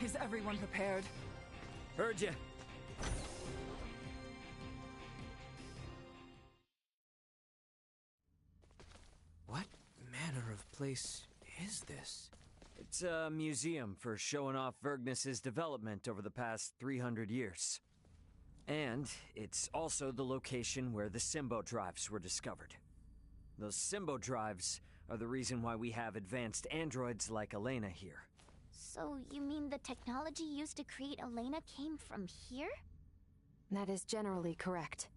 Is everyone prepared? Heard ya. What manner of place is this? It's a museum for showing off Vergnus's development over the past 300 years. And it's also the location where the Symbo drives were discovered. Those Symbo drives are the reason why we have advanced androids like Elena here. So you mean the technology used to create Elena came from here? That is generally correct.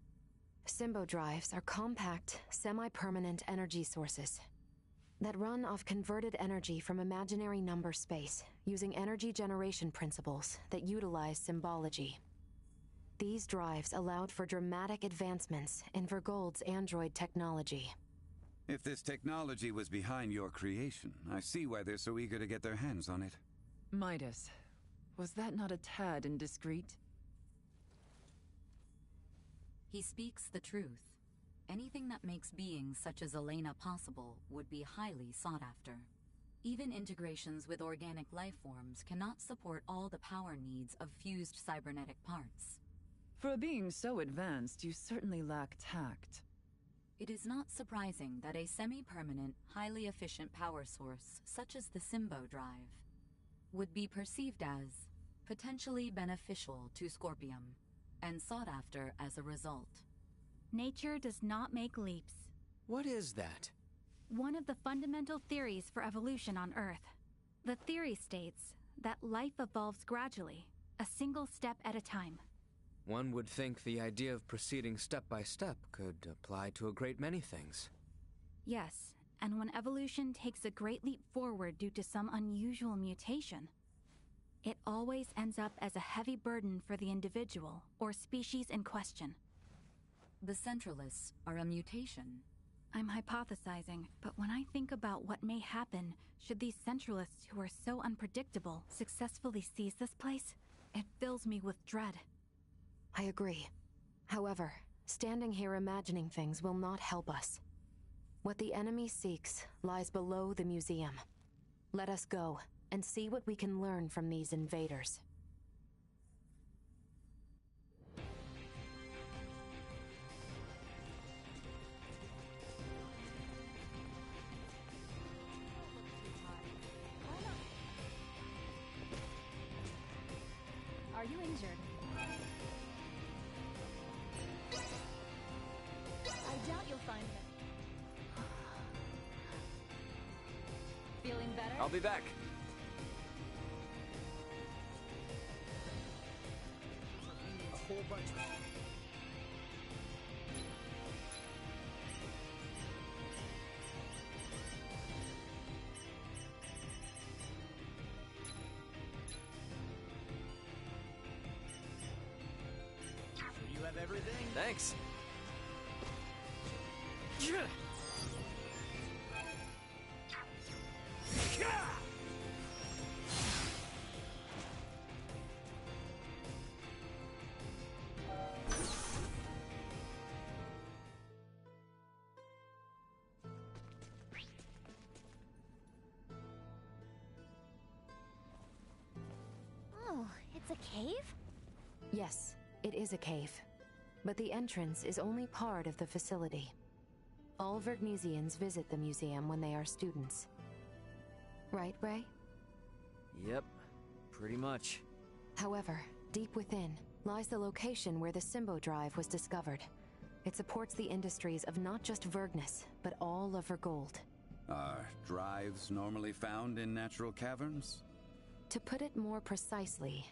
Symbo drives are compact, semi-permanent energy sources that run off converted energy from imaginary number space using energy generation principles that utilize symbology. These drives allowed for dramatic advancements in Vergold's android technology. If this technology was behind your creation, I see why they're so eager to get their hands on it. Midas, was that not a tad indiscreet? He speaks the truth. Anything that makes beings such as Elena possible would be highly sought after. Even integrations with organic life forms cannot support all the power needs of fused cybernetic parts. For a being so advanced, you certainly lack tact. It is not surprising that a semi-permanent, highly efficient power source, such as the Symbo drive, would be perceived as potentially beneficial to Scorpium, and sought after as a result. Nature does not make leaps. What is that? One of the fundamental theories for evolution on Earth. The theory states that life evolves gradually, a single step at a time. One would think the idea of proceeding step by step could apply to a great many things. Yes, and when evolution takes a great leap forward due to some unusual mutation, it always ends up as a heavy burden for the individual or species in question. The Centralists are a mutation. I'm hypothesizing, but when I think about what may happen should these Centralists who are so unpredictable successfully seize this place, it fills me with dread. I agree. However, standing here imagining things will not help us. What the enemy seeks lies below the museum. Let us go and see what we can learn from these invaders. Are you injured? I doubt you'll find him. Feeling better? I'll be back. A whole bunch of... You have everything? Thanks. Oh, it's a cave? Yes, it is a cave. But the entrance is only part of the facility. All Vergnesians visit the museum when they are students. Right, Ray? Yep, pretty much. However, deep within lies the location where the Symbo drive was discovered. It supports the industries of not just Vergnus, but all of Vergold. Are drives normally found in natural caverns? To put it more precisely,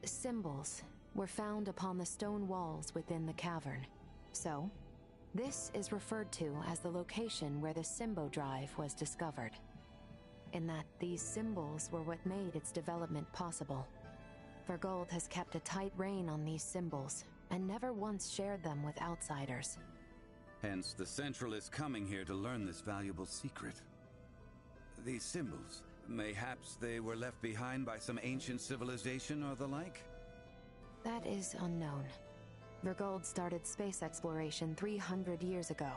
symbols were found upon the stone walls within the cavern. So, this is referred to as the location where the Symbo drive was discovered. In that these symbols were what made its development possible. Vergold has kept a tight rein on these symbols, and never once shared them with outsiders. Hence the Centralists coming here to learn this valuable secret. These symbols, mayhaps they were left behind by some ancient civilization or the like? That is unknown. Vergold started space exploration 300 years ago.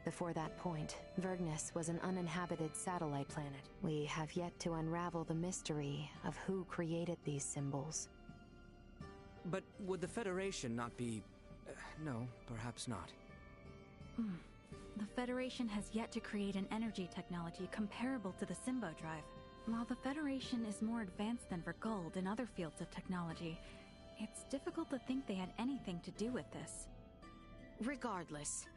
Before that point, Vergnus was an uninhabited satellite planet. We have yet to unravel the mystery of who created these symbols. But would the Federation not be... no, perhaps not. The Federation has yet to create an energy technology comparable to the Symbo Drive. While the Federation is more advanced than Vergold in other fields of technology, it's difficult to think they had anything to do with this. Regardless,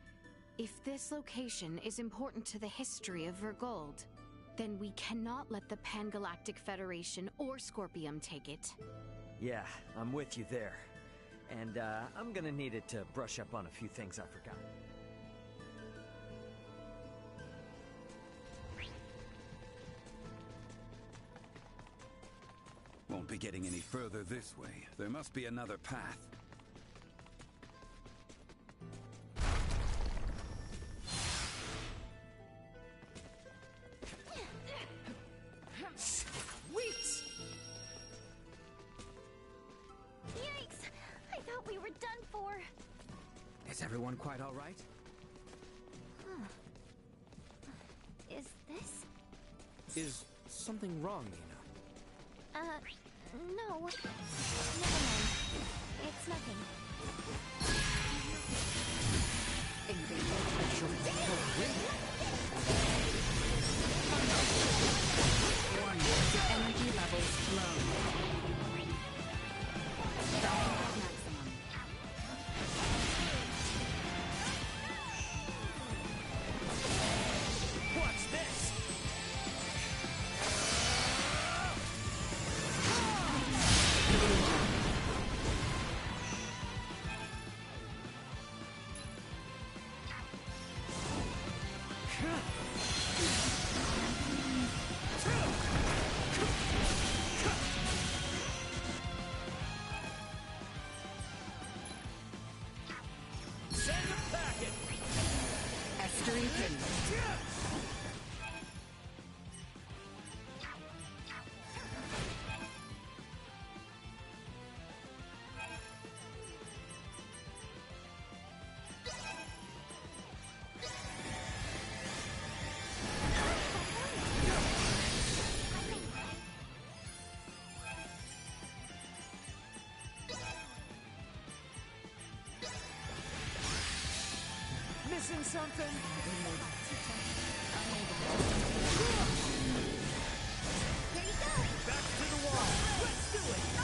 if this location is important to the history of Vergold, then we cannot let the Pangalactic Federation or Scorpium take it. Yeah, I'm with you there. And, I'm gonna need it to brush up on a few things I forgot. Won't be getting any further this way. There must be another path. Yikes! I thought we were done for. Is everyone quite all right? Is this? Is something wrong, Nina? No. Never mind. It's nothing. Energy levels low. Stop at maximum. Watch this! Send a packet! Estuary Pin. Missing something? There you go! Back to the wall! Let's do it! No!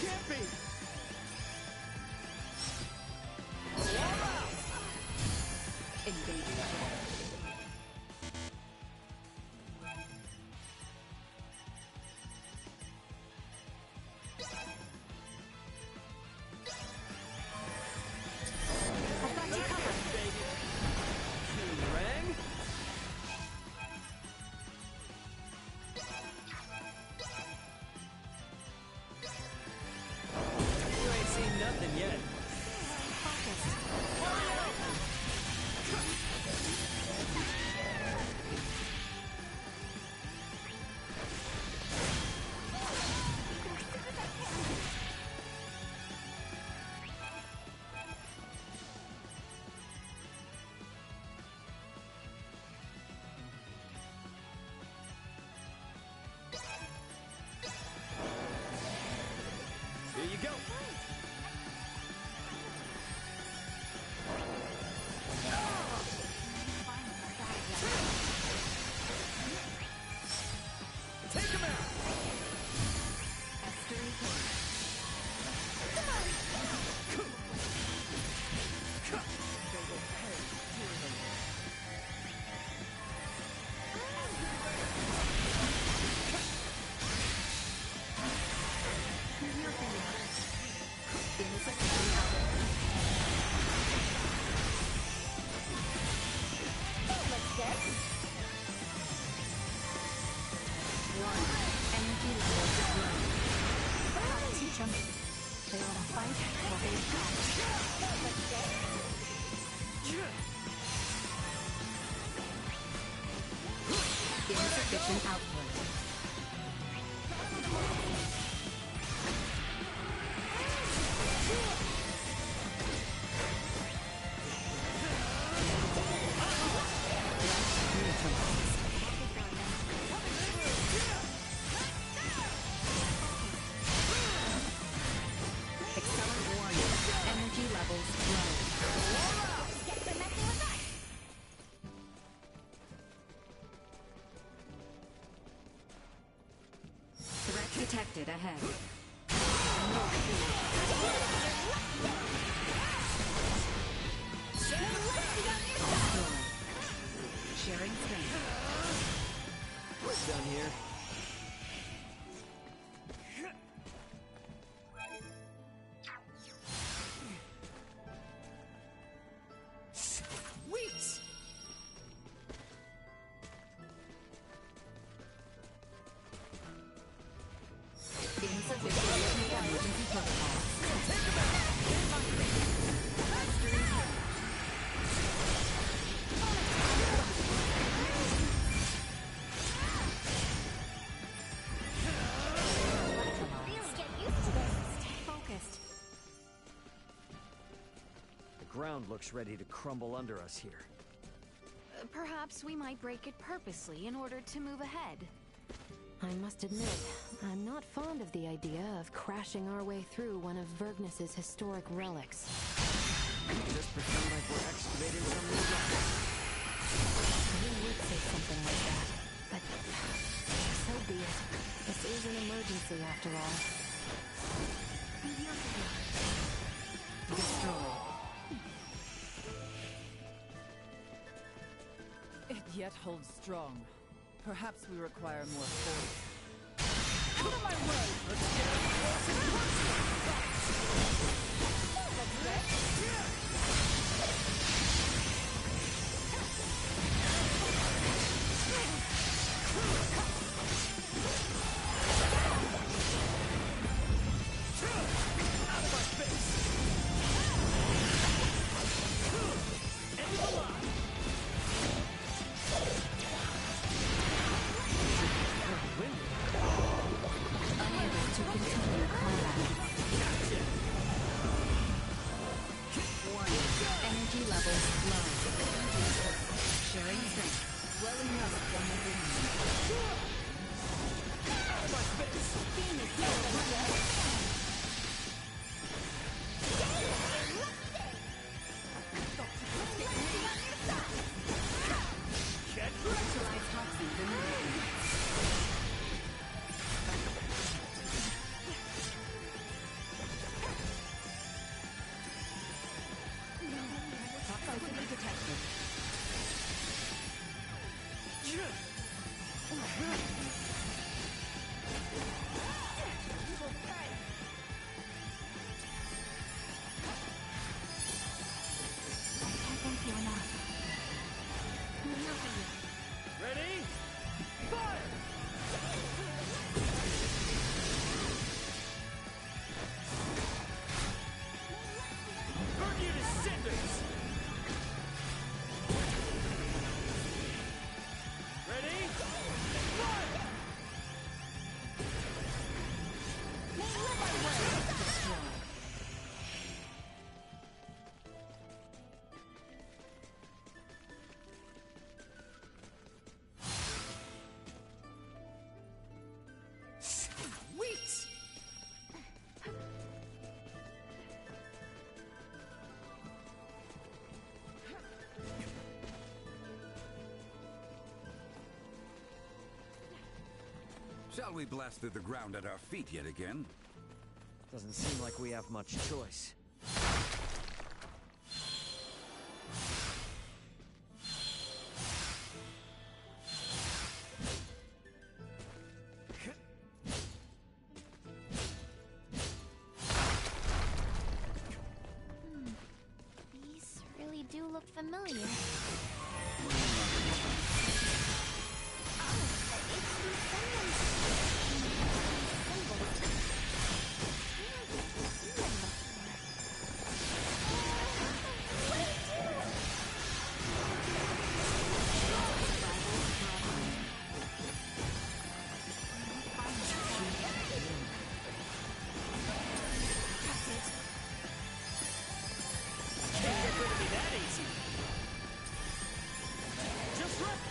Can't be! Wall out! them. They want to fight, or they Insufficient output. Accelerant warning. Energy levels low. Threat detected ahead. Sharing strength. What's done here? Sweet! Insufficient emergency protocol. focused. The ground looks ready to crumble under us here. Perhaps we might break it purposely in order to move ahead. I must admit, I'm not fond of the idea of crashing our way through one of Vergnus's historic relics. Just pretend like we're excavating some new rock. You would say something like that, but so be it. This is an emergency after all. Destroy. It yet holds strong. Perhaps we require more force. Out of my way! Let's get it close and out of my face! End the line! Unable to continue combat. Warning. Energy levels low. Sharing strength. Swelling up from within. Out of my face! Get Neutralize toxins immediately. Toxicity detected. I can't thank you enough. Ready? Fire! Burn you to cinders! Ready? Fire! Sweet! Shall we blast through the ground at our feet yet again? Doesn't seem like we have much choice. These really do look familiar.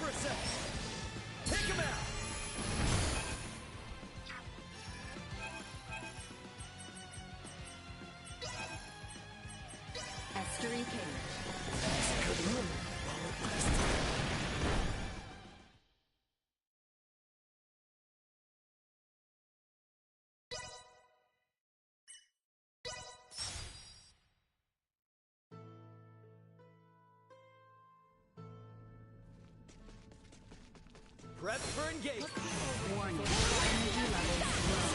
for a second. Take him out. Estuary Cage. Prep for engagement. Warning. Energy levels low.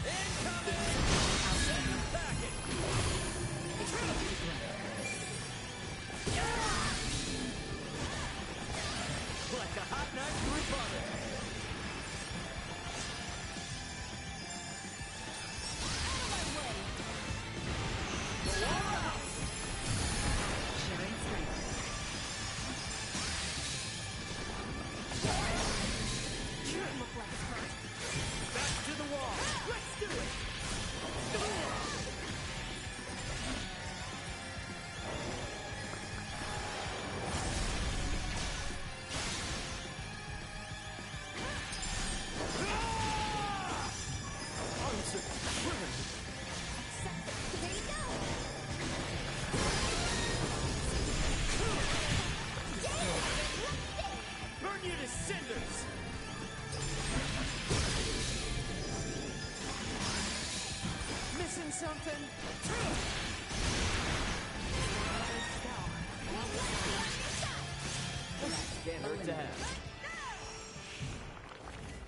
Incoming! Send him packing! Like a hot knife through butter. Out of my way! The wall out! Sharing strength. Back to the wall! Let's do it! There you go! Burn you to cinders! Missing something? Can't hurt to have.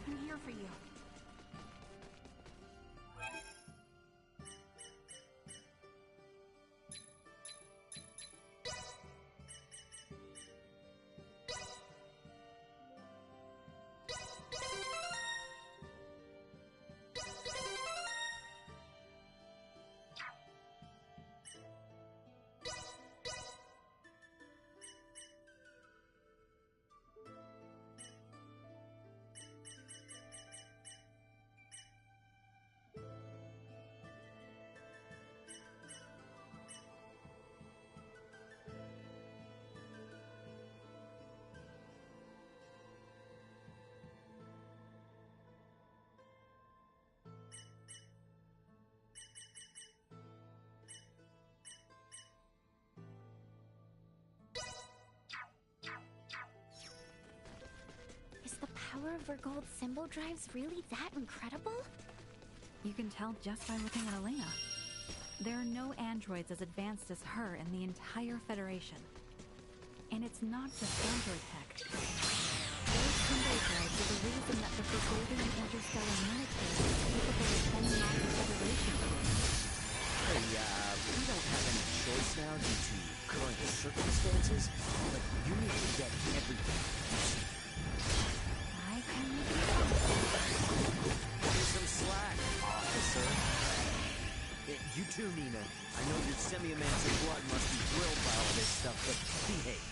I'm here for you. Is the power of Vergold's symbol drives really that incredible? You can tell just by looking at Elena. There are no androids as advanced as her in the entire Federation. And it's not just android tech. Those symbol drives are the reason that the Vergoldian interstellar military is capable of fending off the Federation. Hey, we don't have any choice now due to current circumstances, but you need to get everything. I can make it happen. Give me some slack, officer. You too, Nina. I know your Semi-Mancer blood must be thrilled by all this stuff, but behave.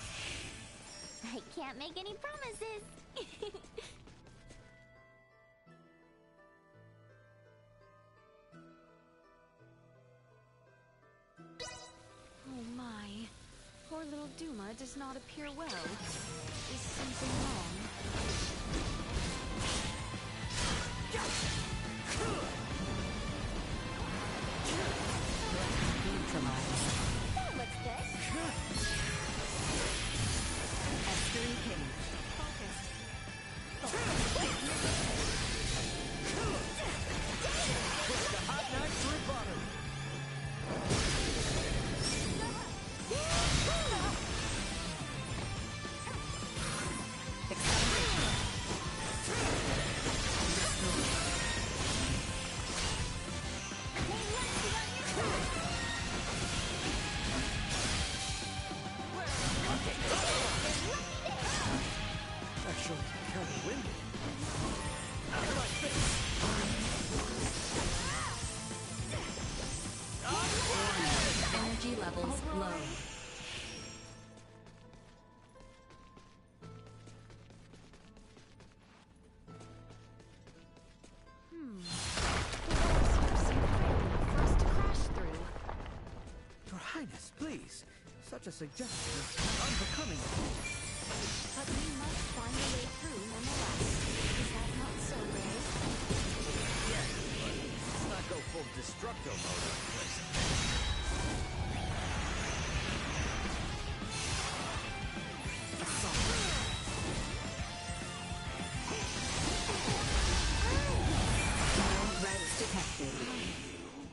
I can't make any promises. Oh my. Poor little Duma does not appear well. Is something wrong? That looks good. Estuary Cage. Like a hot knife through butter. Such a suggestion is unbecoming. But we must find a way through nonetheless. Is that not so, Ray? Yeah, but let's not go full Destructo mode on the place.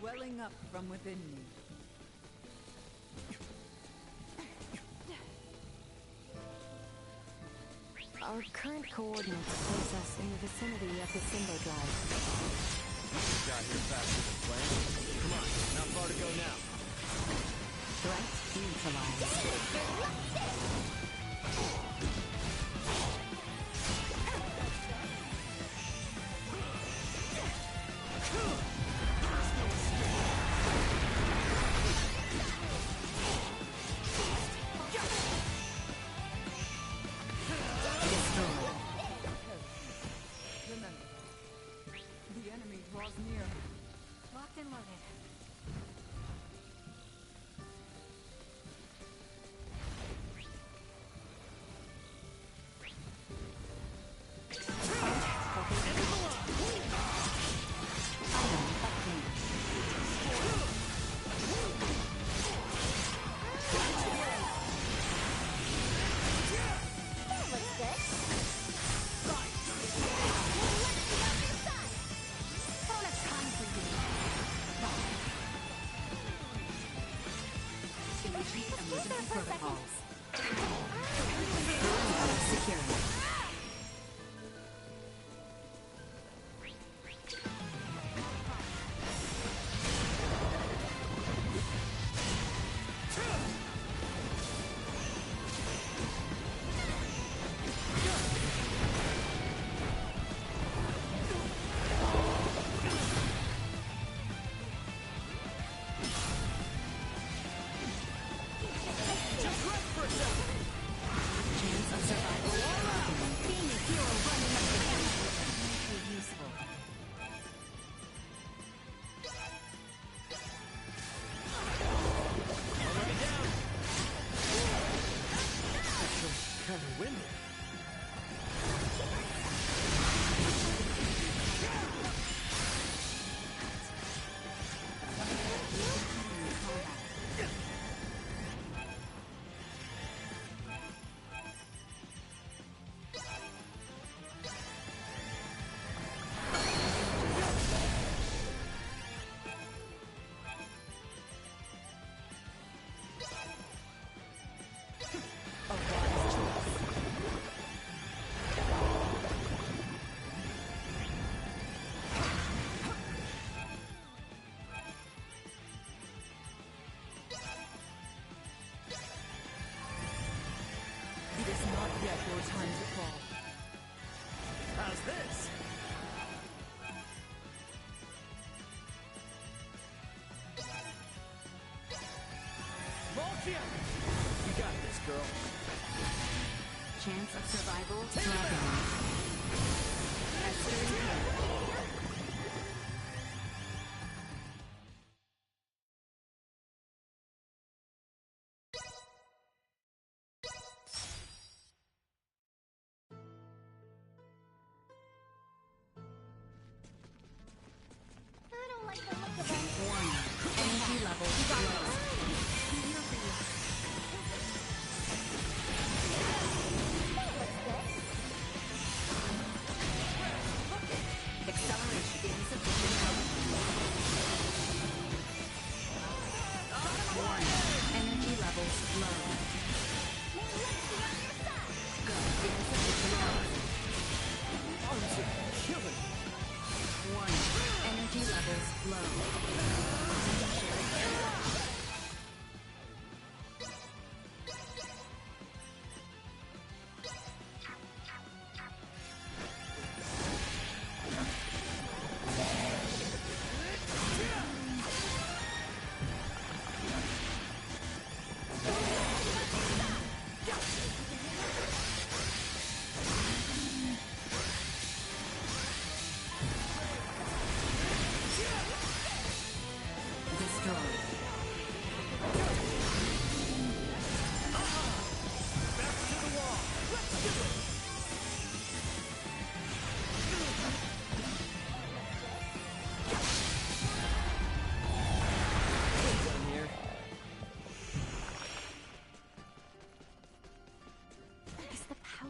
Welling up from within me. Our current coordinates place us in the vicinity of the Symbo Drive. Got here faster than planned. Come on, not far to go now. Threat neutralized. Locked and loaded. Yet your time to fall. How's this? Voltia! You got this, girl. Chance of survival dropping. Esther in energy level low.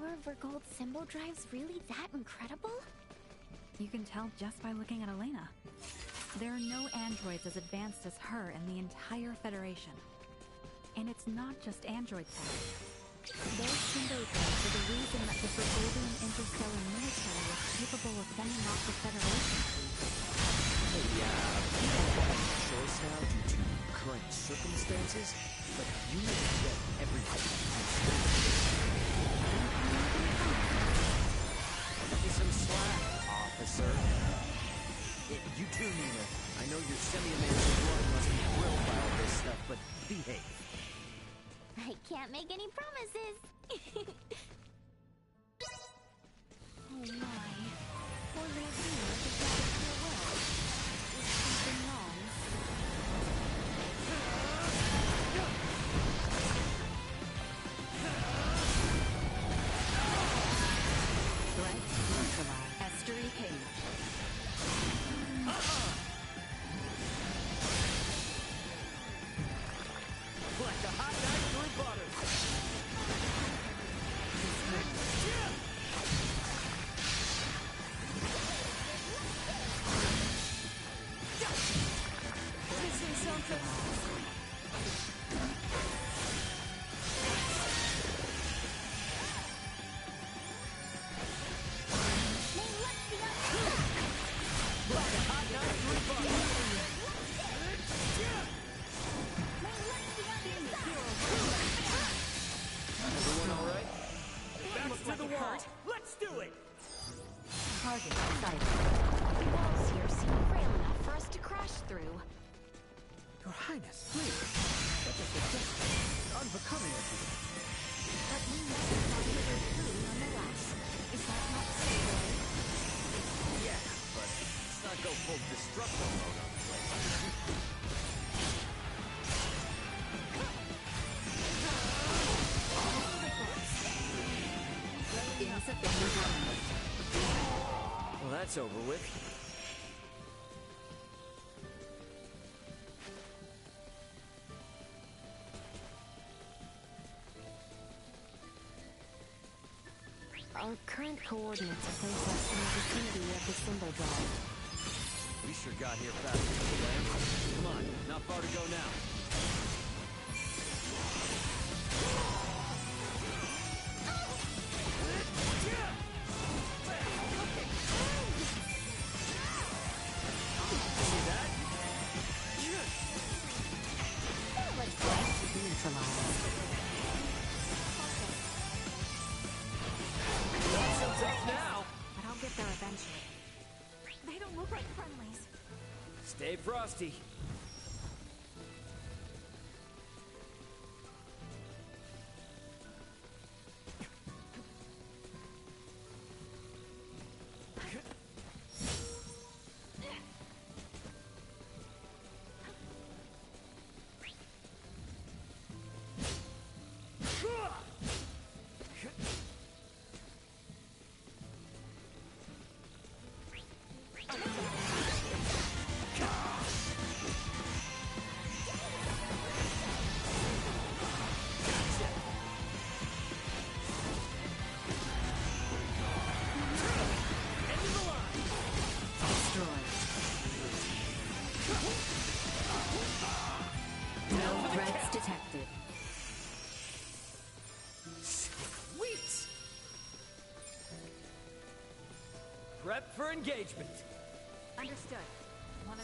power of Vergold's symbol drives really that incredible? You can tell just by looking at Elena. There are no androids as advanced as her in the entire Federation. And it's not just android tech. Those symbol drives are the reason that the Vergoldian interstellar military was capable of fending off the Federation. People have a choice now due to current circumstances, but you need to get everybody. Cut me some slack, officer. You too, Nina. I know your semi-amazing blood must be thrilled by all this stuff, but behave. I can't make any promises. Oh my. Poor little Tina just had to feel well. Is something wrong? Threat neutralized. Estery Cage. Like a hot knife through butter. Missing something. Like a hot knife through butter. Everyone all right? Back to the wall. Let's do it. Target sighted. The walls here seem frail enough for us to crash through. Your Highness, please. Such a suggestion. Unbecoming of you. But we must find the way through nonetheless. Is that not so, Roy? Yeah, but let's not go full destructo mode on the place. Insufficient armament. Well, that's over with. Our current coordinates place us in the vicinity of the symbol drive. We sure got here faster than we planned. Come on, not far to go now. See that? Neutralized. Not so tough now. But I'll get there eventually. They don't look like friendlies. Stay frosty. No threats detected. Sweet! Prep for engagement. Understood. Wanna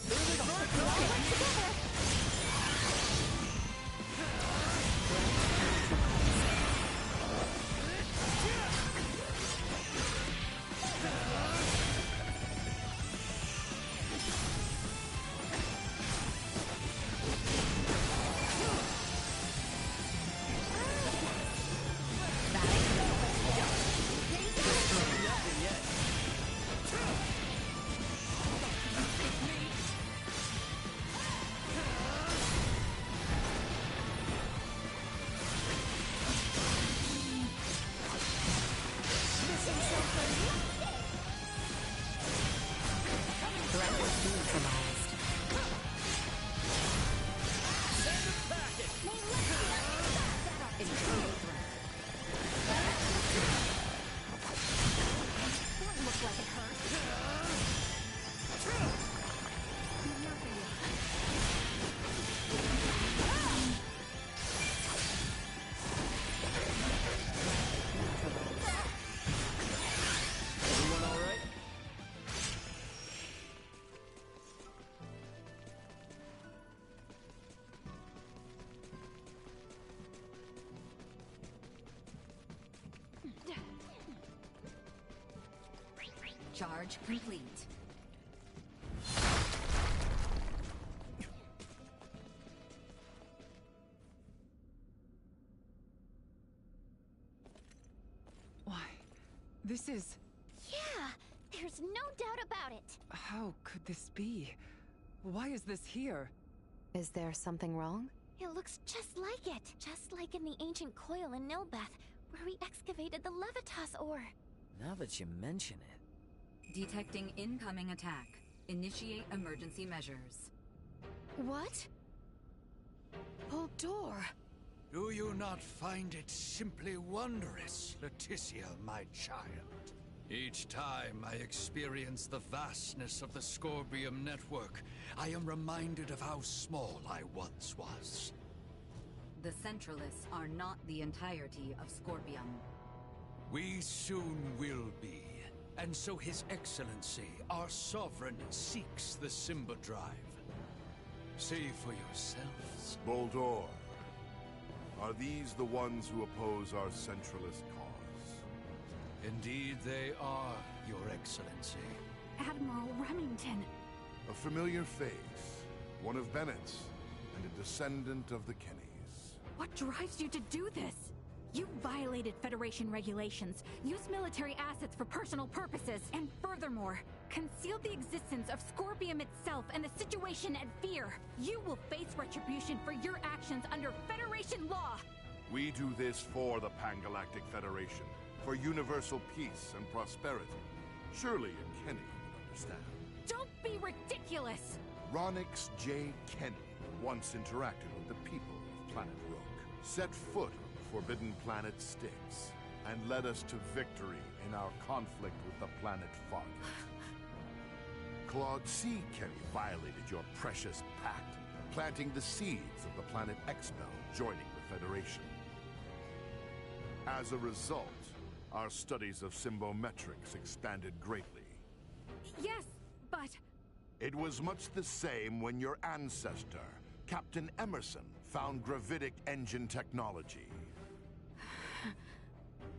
Nothing yet. Charge complete. Why, this is... Yeah, there's no doubt about it. How could this be? Why is this here? Is there something wrong? It looks just like it. Just like in the ancient coil in Nilbeth, where we excavated the Levitas ore. Now that you mention it... Detecting incoming attack. Initiate emergency measures. What? Baldur! Do you not find it simply wondrous, Leticia, my child? Each time I experience the vastness of the Scorpium network, I am reminded of how small I once was. The Centralists are not the entirety of Scorpium. We soon will be, and so His Excellency, our Sovereign, seeks the Simba Drive. See for yourselves. Baldur, are these the ones who oppose our centralist cause? Indeed they are, Your Excellency. Admiral Remington. A familiar face, one of Bennett's, and a descendant of the Kennys. What drives you to do this? You violated Federation regulations, used military assets for personal purposes, and furthermore, concealed the existence of Scorpium itself and the situation at Fear. You will face retribution for your actions under Federation law! We do this for the Pangalactic Federation, for universal peace and prosperity. Surely a Kenny would understand. Don't be ridiculous! Ronix J. Kenny once interacted with the people of Planet Rook, set foot on the forbidden planet Styx, and led us to victory in our conflict with the planet Fog. Claude C. Kenny violated your precious pact, planting the seeds of the planet Expel joining the Federation. As a result, our studies of symbometrics expanded greatly. Yes, but... It was much the same when your ancestor, Captain Emerson, found gravitic engine technology.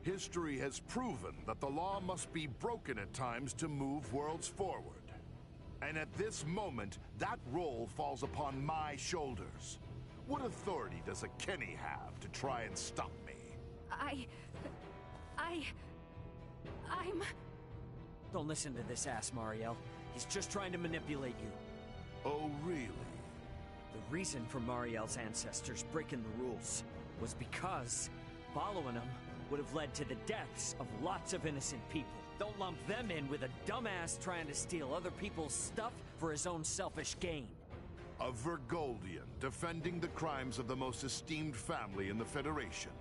History has proven that the law must be broken at times to move worlds forward. And at this moment, that role falls upon my shoulders. What authority does a Kenny have to try and stop me? I'm... Don't listen to this ass, Mariel. He's just trying to manipulate you. Oh, really? The reason for Mariel's ancestors breaking the rules was because following them would have led to the deaths of lots of innocent people. Don't lump them in with a dumbass trying to steal other people's stuff for his own selfish gain. A Vergoldian defending the crimes of the most esteemed family in the Federation.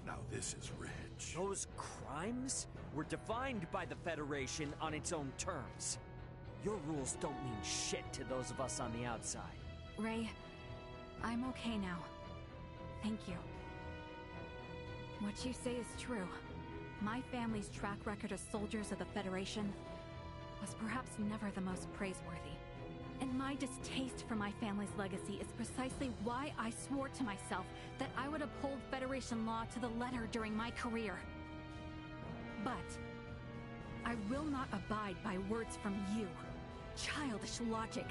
Now this is rich. Those crimes were defined by the Federation on its own terms. Your rules don't mean shit to those of us on the outside. Ray, I'm okay now. Thank you. What you say is true. My family's track record as soldiers of the Federation was perhaps never the most praiseworthy. And my distaste for my family's legacy is precisely why I swore to myself that I would uphold Federation law to the letter during my career. But I will not abide by words from you. Childish logic.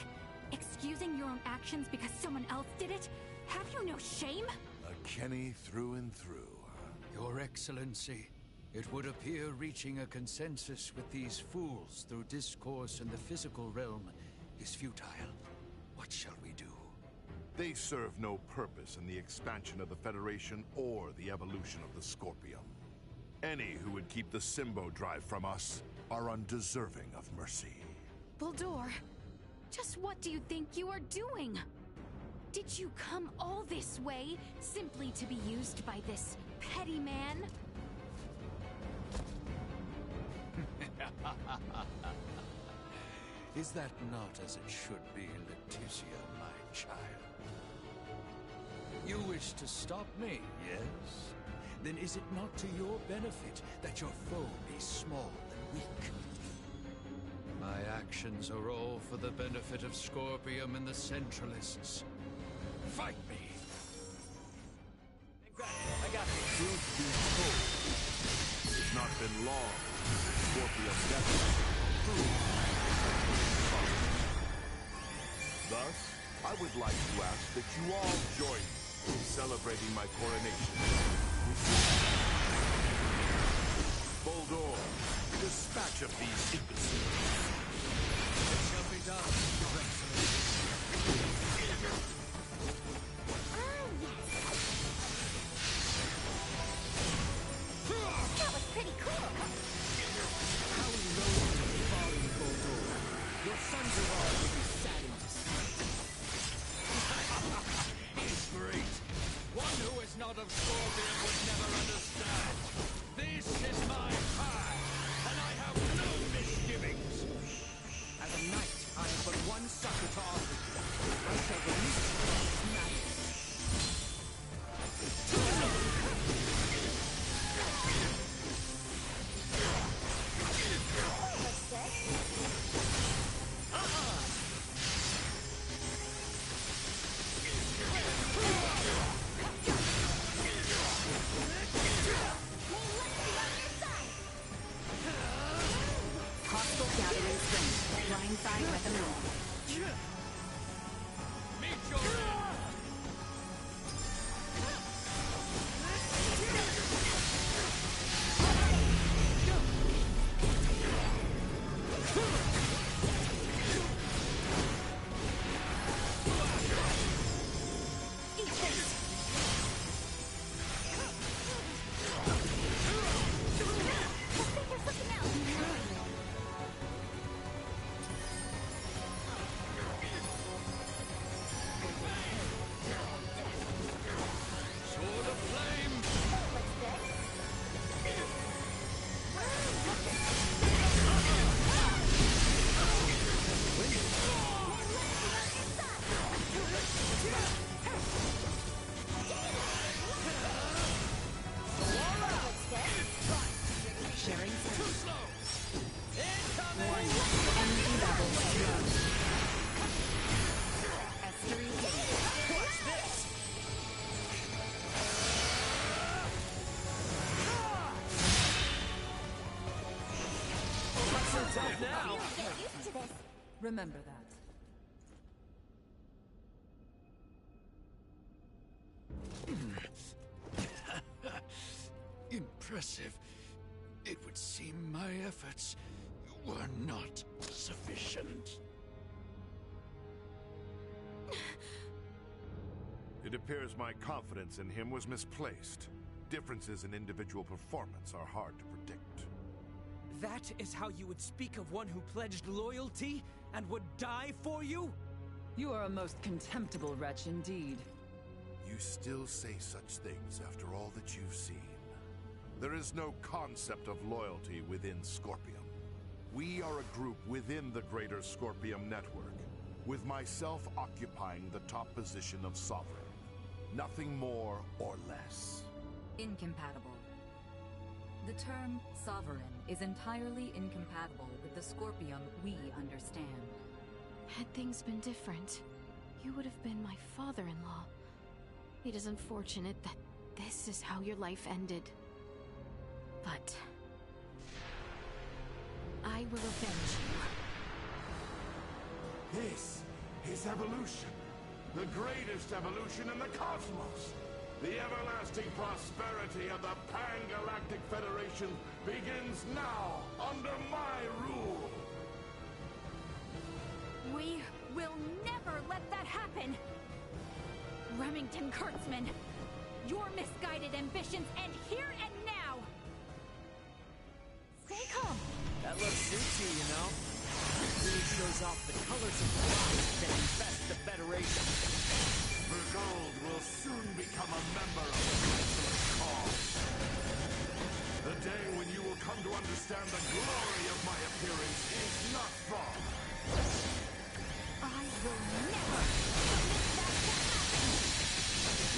Excusing your own actions because someone else did it? Have you no shame? A Kenny through and through. Your Excellency, it would appear reaching a consensus with these fools through discourse in the physical realm is futile. What shall we do? They serve no purpose in the expansion of the Federation or the evolution of the Scorpium. Any who would keep the Symbo Drive from us are undeserving of mercy. Baldur, just what do you think you are doing? Did you come all this way simply to be used by this petty man? Is that not as it should be, Leticia, my child? You wish to stop me, yes? Then is it not to your benefit that your foe be small and weak? My actions are all for the benefit of Scorpium and the Centralists. Fight me! I got it. Truth be told, it has not been long since Scorpium death Thus, I would like to ask that you all join me in celebrating my coronation. Boldor, dispatch of these imbeciles. It shall be done, Your Excellency. That was pretty cool. How low to the fallen, Boldor. Your sons of all will be saddened to see. He's great. One who is not of Scorpion would never understand. This is my path, and I have no misgivings. As a knight, I have but one succor to offer you. I shall release you from this madness. Hostile gathering strength. Blindside with a move. Meet your end. Sword of flame. Sharing Too strength. slow. Incoming. Energy levels low. Estuary gate. Watch this. What's up now? Get used to this. Remember that. Impressive. It would seem my efforts were not sufficient. It appears my confidence in him was misplaced. Differences in individual performance are hard to predict. That is how you would speak of one who pledged loyalty and would die for you? You are a most contemptible wretch indeed. You still say such things after all that you've seen. There is no concept of loyalty within Scorpium. We are a group within the greater Scorpium network, with myself occupying the top position of Sovereign. Nothing more or less. Incompatible. The term sovereign is entirely incompatible with the Scorpium we understand. Had things been different, you would have been my father-in-law. It is unfortunate that this is how your life ended. But I will avenge you. This is evolution. The greatest evolution in the cosmos. The everlasting prosperity of the Pan-Galactic Federation begins now under my rule. We will never let that happen! Remington Kurtzman, your misguided ambitions end here and now! Stay calm. That look suits you, you know. It really shows off the colors of the light that infest the Federation. Vergold will soon become a member of the Merciless Cause. The day when you will come to understand the glory of my appearance is not far. I will never permit that to happen!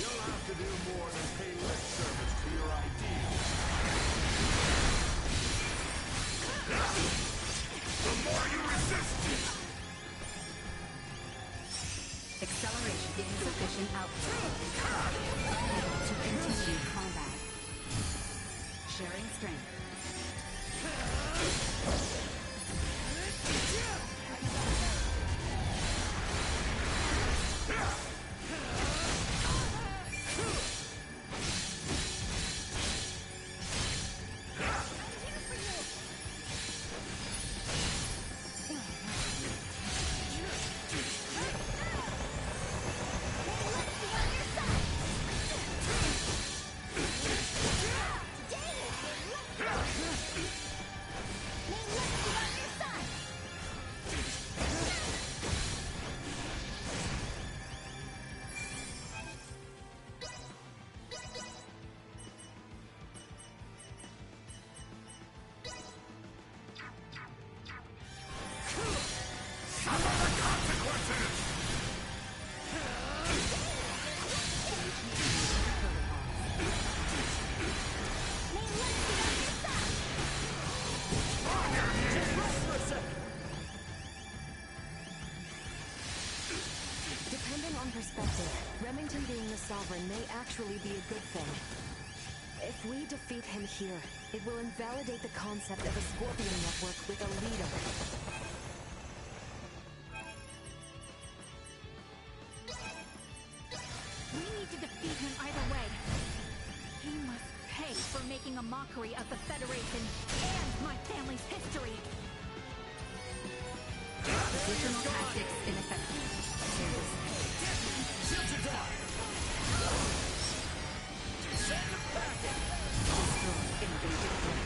You'll have to do more than pay lip service to your ideals. The more you resist it! Acceleration insufficient output. To continue combat. Sharing strength. Depending on perspective, Remington being the Sovereign may actually be a good thing. If we defeat him here, it will invalidate the concept of a Scorpion network with a leader. We need to defeat him either way. He must pay for making a mockery of the Federation and my family's history. Additional tactics ineffective. Shields are down! Send them back! Destroy invaded fleet.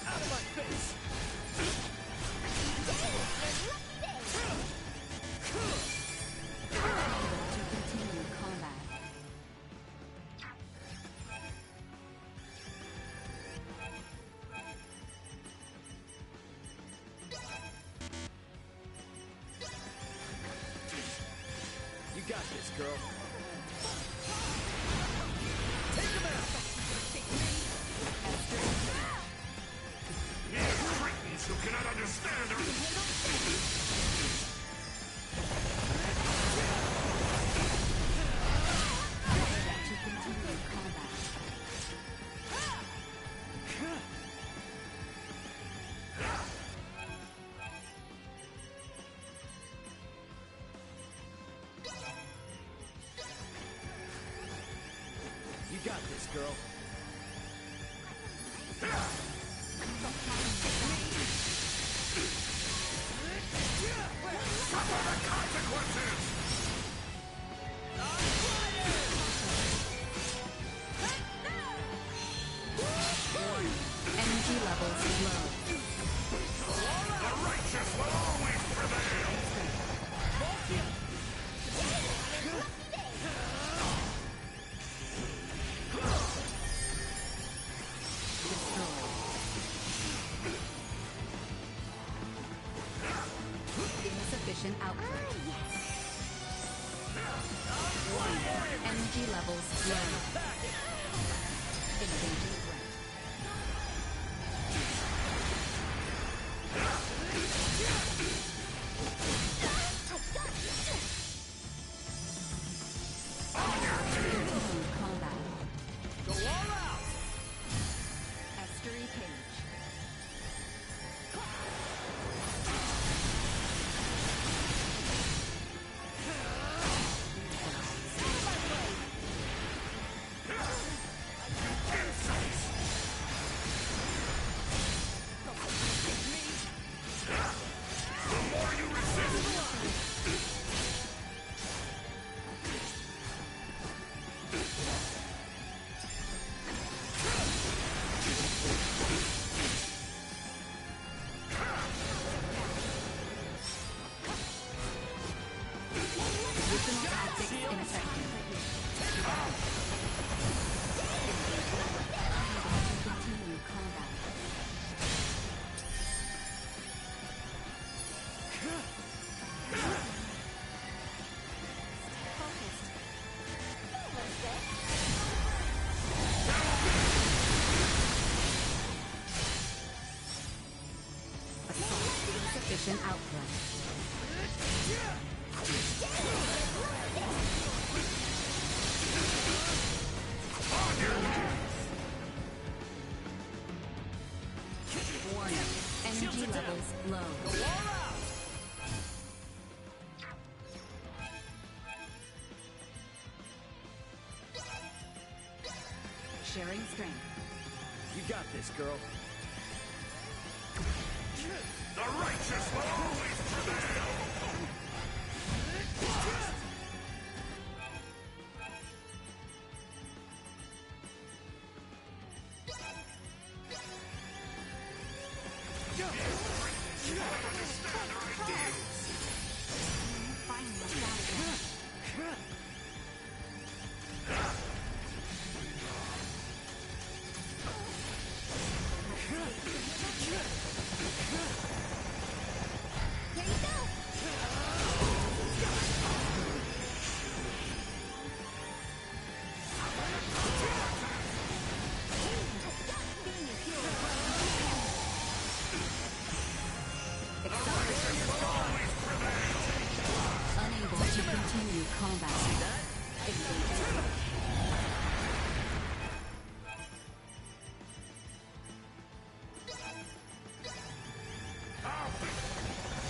Out of my face! To continue combat. You got this, girl. Take him out! Mere cretins who cannot understand or... To continue combat. You got this, girl. Suffer the consequences! Energy levels low. The righteous will always prevail! Insufficient output. Energy levels low. Engaging threat. Continue combat. Go all out! Estuary Cage. Additional tactics ineffective. Continue combat. Assault. Insufficient output. Warning. Energy levels low. Go all out! Sharing strength. You got this, girl. The righteous will always prevail! Unable to continue combat. See that?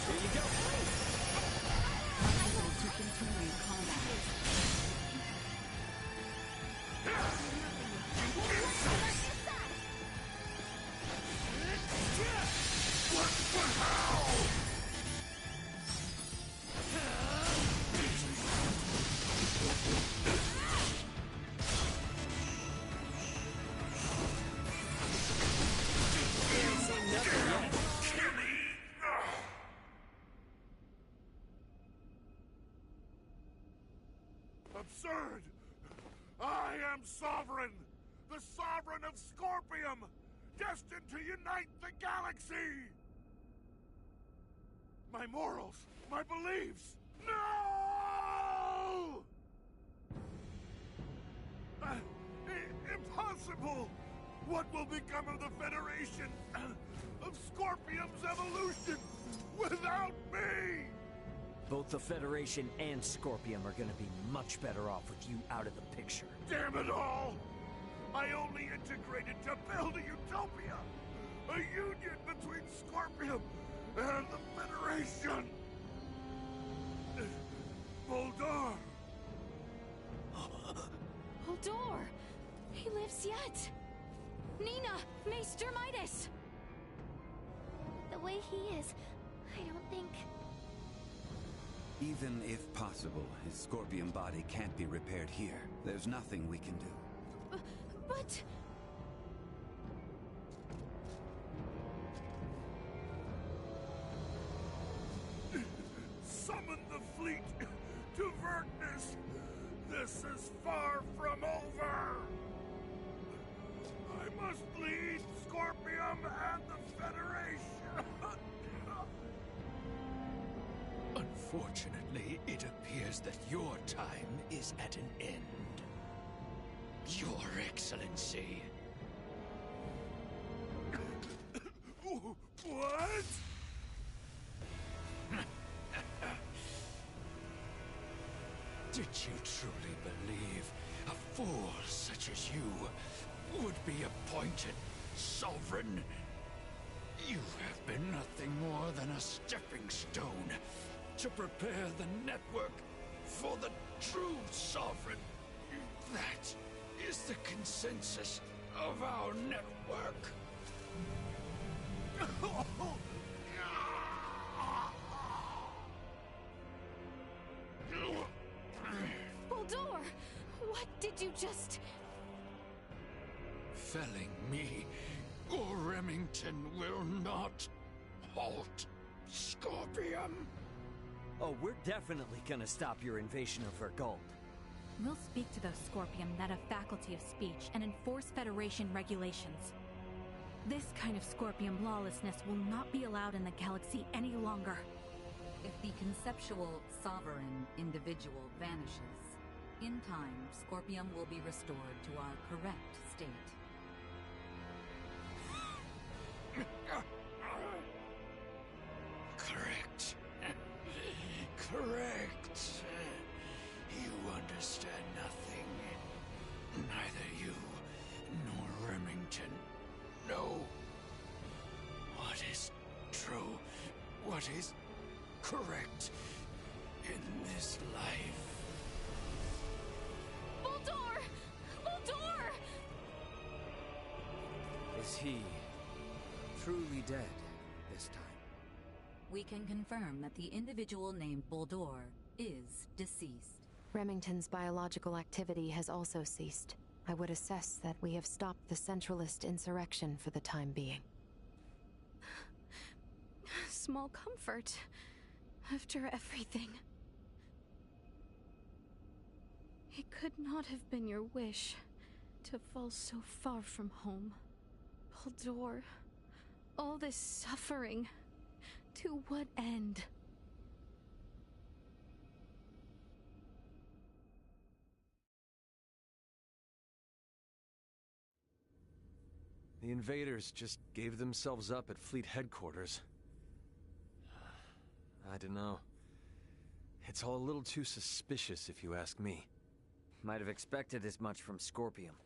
Here you go. Unable to continue combat. Absurd! I am Sovereign! The Sovereign of Scorpium! Destined to unite the galaxy! My morals, my beliefs! No! Impossible! What will become of the Federation? Of Scorpium's evolution without me? Both the Federation and Scorpium are gonna be much better off with you out of the picture. Damn it all! I only integrated to build a utopia! A union between Scorpium and the Federation! Voldar! Voldar! He lives yet! Nina! Maester Midas! The way he is, I don't think... Even if possible, his Scorpion body can't be repaired here. There's nothing we can do. But... Summon the fleet to Vergnus! This is far from over! I must lead Scorpium and the Federation! Unfortunately, it appears that your time is at an end. Your Excellency. What? Did you truly believe a fool such as you would be appointed Sovereign? You have been nothing more than a stepping stone to prepare the network for the true Sovereign. That is the consensus of our network. Voldar! What did you just... Felling me or Remington will not halt Scorpium. Oh, we're definitely gonna stop your invasion of Vergold. We'll speak to those Scorpium that have faculty of speech and enforce Federation regulations. This kind of Scorpium lawlessness will not be allowed in the galaxy any longer. If the conceptual sovereign individual vanishes, in time, Scorpium will be restored to our correct state. Correct. Correct. You understand nothing. Neither you nor Remington know what is true, what is correct in this life. Voldar! Voldar! he truly dead this time? We can confirm that the individual named Buldur is deceased. Remington's biological activity has also ceased. I would assess that we have stopped the Centralist insurrection for the time being. Small comfort. After everything. It could not have been your wish to fall so far from home. Buldur. All this suffering. To what end? The invaders just gave themselves up at Fleet headquarters. I don't know. It's all a little too suspicious, if you ask me. Might have expected as much from Scorpium.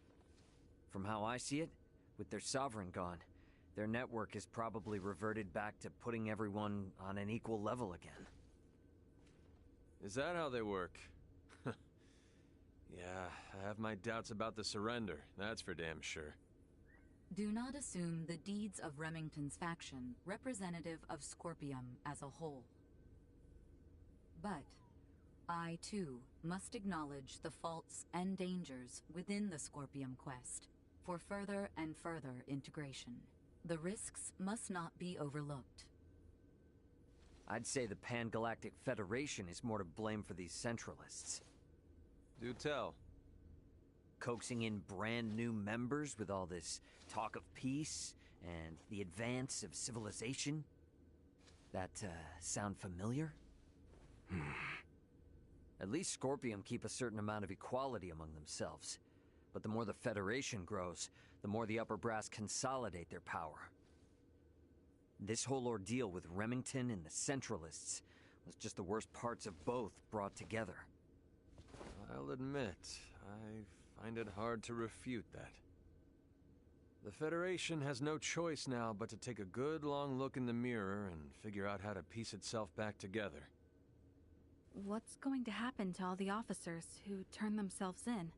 From how I see it, with their Sovereign gone, their network is probably reverted back to putting everyone on an equal level again. Is that how they work? Yeah, I have my doubts about the surrender, that's for damn sure. Do not assume the deeds of Remington's faction representative of Scorpium as a whole. But I, too, must acknowledge the faults and dangers within the Scorpium quest for further and further integration. The risks must not be overlooked. I'd say the Pan-Galactic Federation is more to blame for these Centralists. Do tell. Coaxing in brand new members with all this talk of peace and the advance of civilization? That, sound familiar? At least Scorpium keep a certain amount of equality among themselves. But the more the Federation grows, the more the upper brass consolidate their power. This whole ordeal with Remington and the Centralists was just the worst parts of both brought together. I'll admit, I find it hard to refute that. The Federation has no choice now but to take a good long look in the mirror and figure out how to piece itself back together. What's going to happen to all the officers who turned themselves in?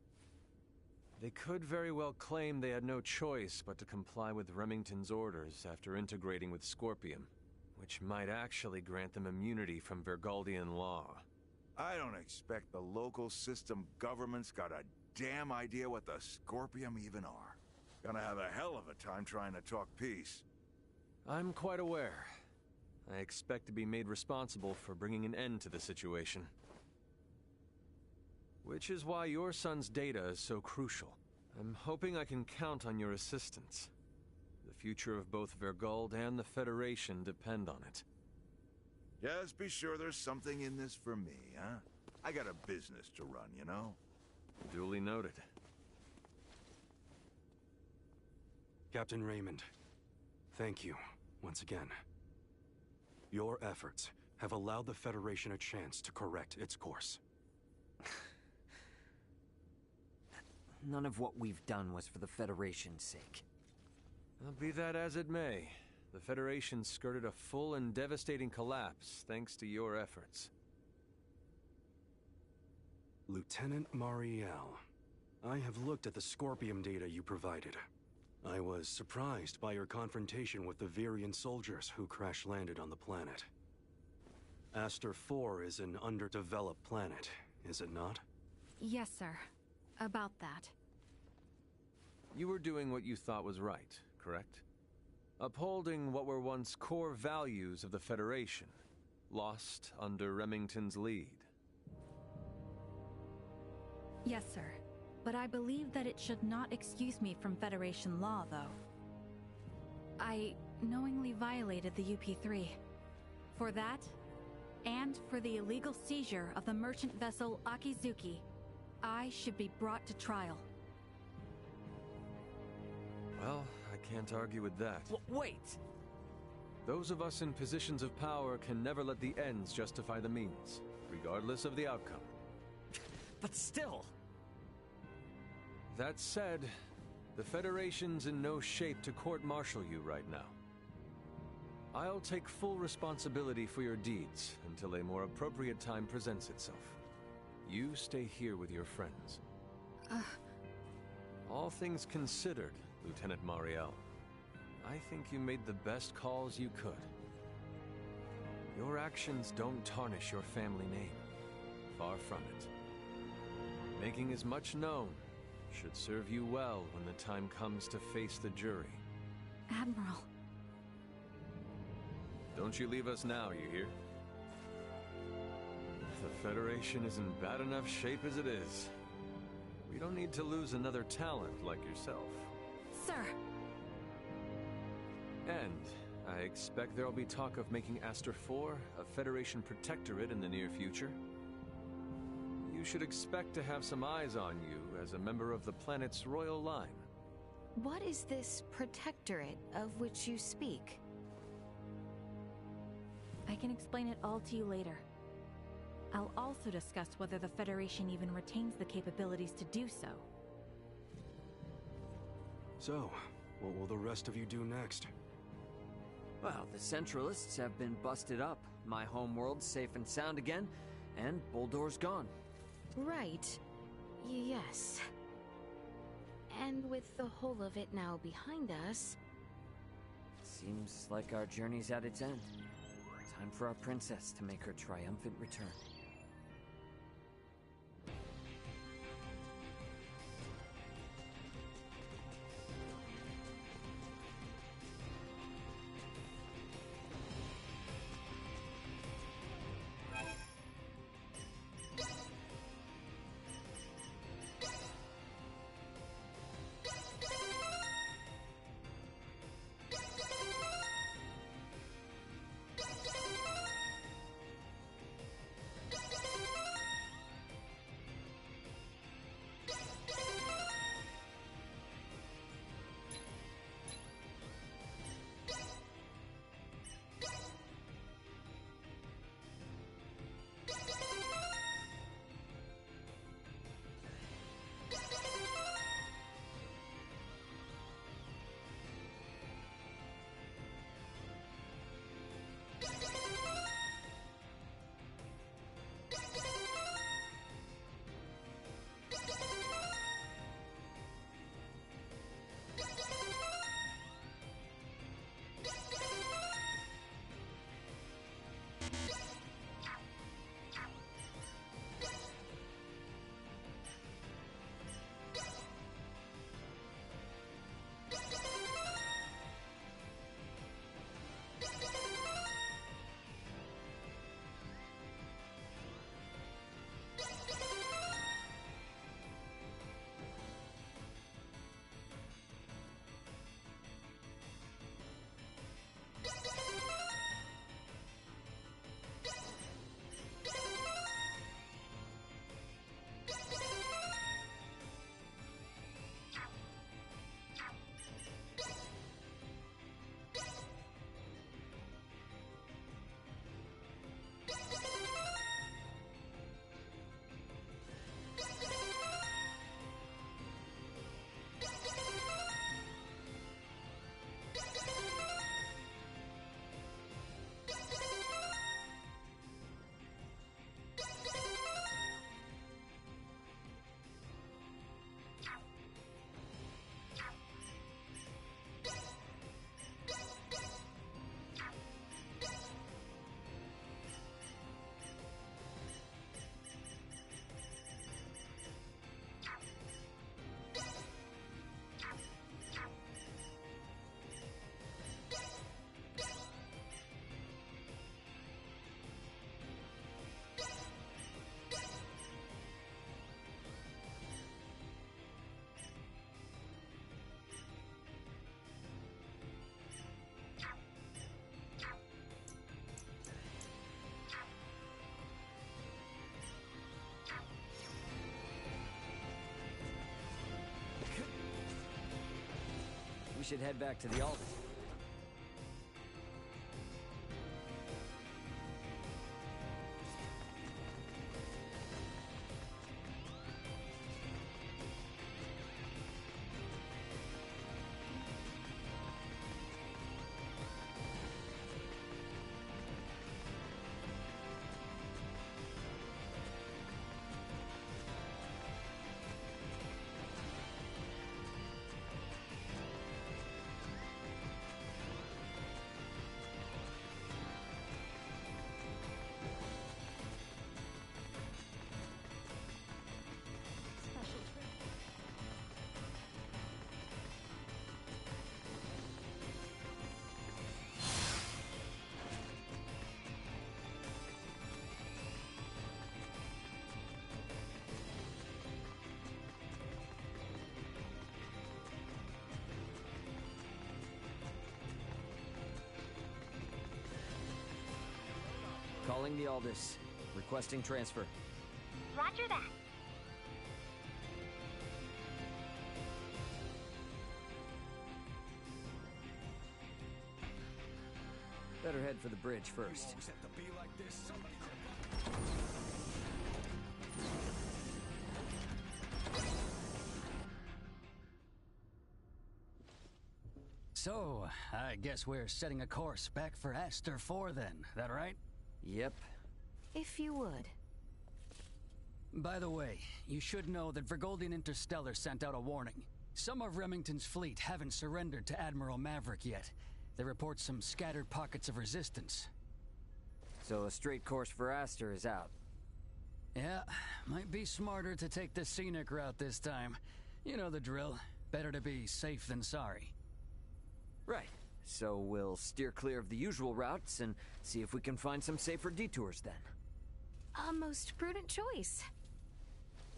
They could very well claim they had no choice but to comply with Remington's orders after integrating with Scorpium, which might actually grant them immunity from Vergaldian law. I don't expect the local system government's got a damn idea what the Scorpium even are. Gonna have a hell of a time trying to talk peace. I'm quite aware. I expect to be made responsible for bringing an end to the situation. Which is why your son's data is so crucial. I'm hoping I can count on your assistance. The future of both Vergald and the Federation depend on it. Just be sure there's something in this for me, huh? I got a business to run, you know? Duly noted. Captain Raymond, thank you once again. Your efforts have allowed the Federation a chance to correct its course. None of what we've done was for the Federation's sake. Well, be that as it may, the Federation skirted a full and devastating collapse thanks to your efforts. Lieutenant Mariel, I have looked at the Scorpium data you provided. I was surprised by your confrontation with the Virian soldiers who crash-landed on the planet. Aster 4 is an underdeveloped planet, is it not? Yes, sir. About that. You were doing what you thought was right, correct? Upholding what were once core values of the Federation, lost under Remington's lead. Yes, sir. But I believe that it should not excuse me from Federation law, though. I knowingly violated the UP-3. For that, and for the illegal seizure of the merchant vessel Akizuki, I should be brought to trial. Well, I can't argue with that. Wait! Those of us in positions of power can never let the ends justify the means, regardless of the outcome. But still! That said, the Federation's in no shape to court-martial you right now. I'll take full responsibility for your deeds until a more appropriate time presents itself. You stay here with your friends. All things considered, Lieutenant Mariel, I think you made the best calls you could. Your actions don't tarnish your family name. Far from it. Making as much known should serve you well when the time comes to face the jury. Admiral. Don't you leave us now, you hear? The Federation is in bad enough shape as it is. We don't need to lose another talent like yourself. Sir! And I expect there'll be talk of making Aster 4 a Federation protectorate in the near future. You should expect to have some eyes on you as a member of the planet's royal line. What is this protectorate of which you speak? I can explain it all to you later. I'll also discuss whether the Federation even retains the capabilities to do so. So, what will the rest of you do next? Well, the Centralists have been busted up. My homeworld's safe and sound again, and Boldor's gone. Right. Yes. And with the whole of it now behind us... Seems like our journey's at its end. Time for our princess to make her triumphant return. We should head back to the Alden. Reporting the Aldous. Requesting transfer. Roger that. Better head for the bridge first. So, I guess we're setting a course back for Aster 4 then, that right? Yep. If you would. By the way, you should know that Vergoldian Interstellar sent out a warning. Some of Remington's fleet haven't surrendered to Admiral Maverick yet. They report some scattered pockets of resistance. So a straight course for Aster is out. Yeah, might be smarter to take the scenic route this time. You know the drill. Better to be safe than sorry. Right. So we'll steer clear of the usual routes and see if we can find some safer detours then. A most prudent choice.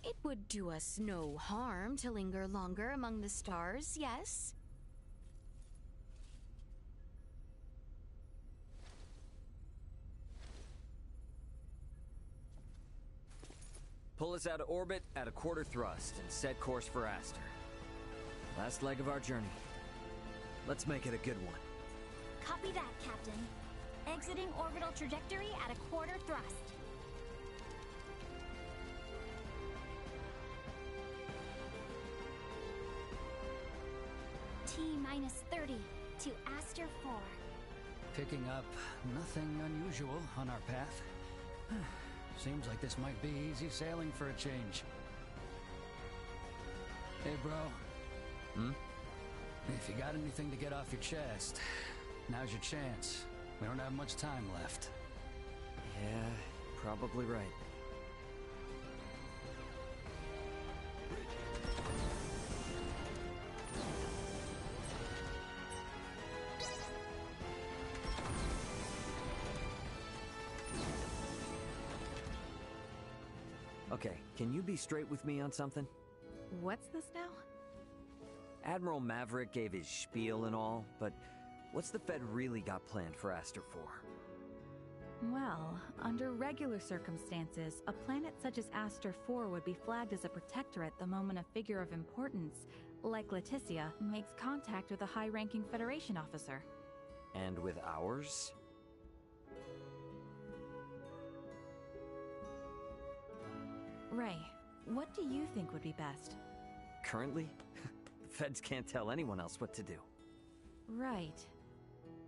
It would do us no harm to linger longer among the stars, yes? Pull us out of orbit at a quarter thrust and set course for Aster. Last leg of our journey. Let's make it a good one. Copy that, Captain. Exiting orbital trajectory at a quarter thrust. T-minus 30 to Aster 4. Picking up nothing unusual on our path. Seems like this might be easy sailing for a change. Hey, bro. If you got anything to get off your chest, now's your chance. We don't have much time left. Yeah, probably right. Okay, can you be straight with me on something? What's this now? Admiral Maverick gave his spiel and all, but what's the Fed really got planned for Aster 4? Well, under regular circumstances, a planet such as Aster 4 would be flagged as a protectorate the moment a figure of importance, like Leticia, makes contact with a high-ranking Federation officer. And with ours? Ray, what do you think would be best? Currently? The Feds can't tell anyone else what to do. Right.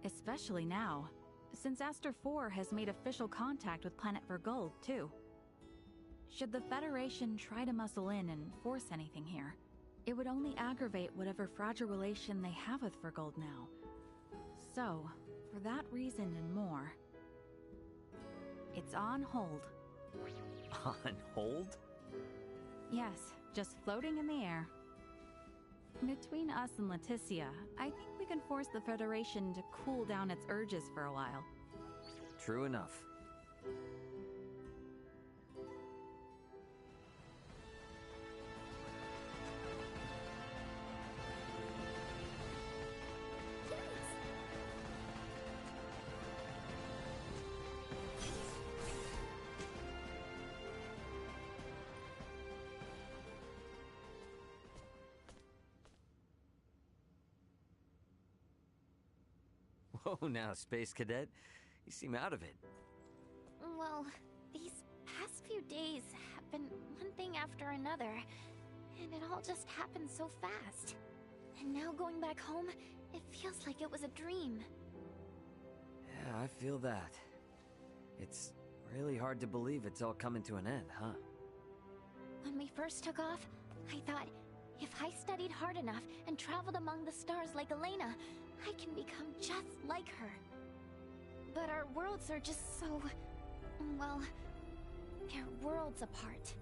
Especially now, since Aster 4 has made official contact with Planet Vergold, too. Should the Federation try to muscle in and force anything here, it would only aggravate whatever fragile relation they have with Vergold now. So, for that reason and more, it's on hold. On hold? Yes, just floating in the air. Between us and Leticia, I think we can force the Federation to cool down its urges for a while. True enough. Whoa, now, Space Cadet. You seem out of it. Well, these past few days have been one thing after another, and it all just happened so fast. And now going back home, it feels like it was a dream. Yeah, I feel that. It's really hard to believe it's all coming to an end, huh? When we first took off, I thought, if I studied hard enough and traveled among the stars like Elena, I can become just like her. But our worlds are just so... well, they're worlds apart.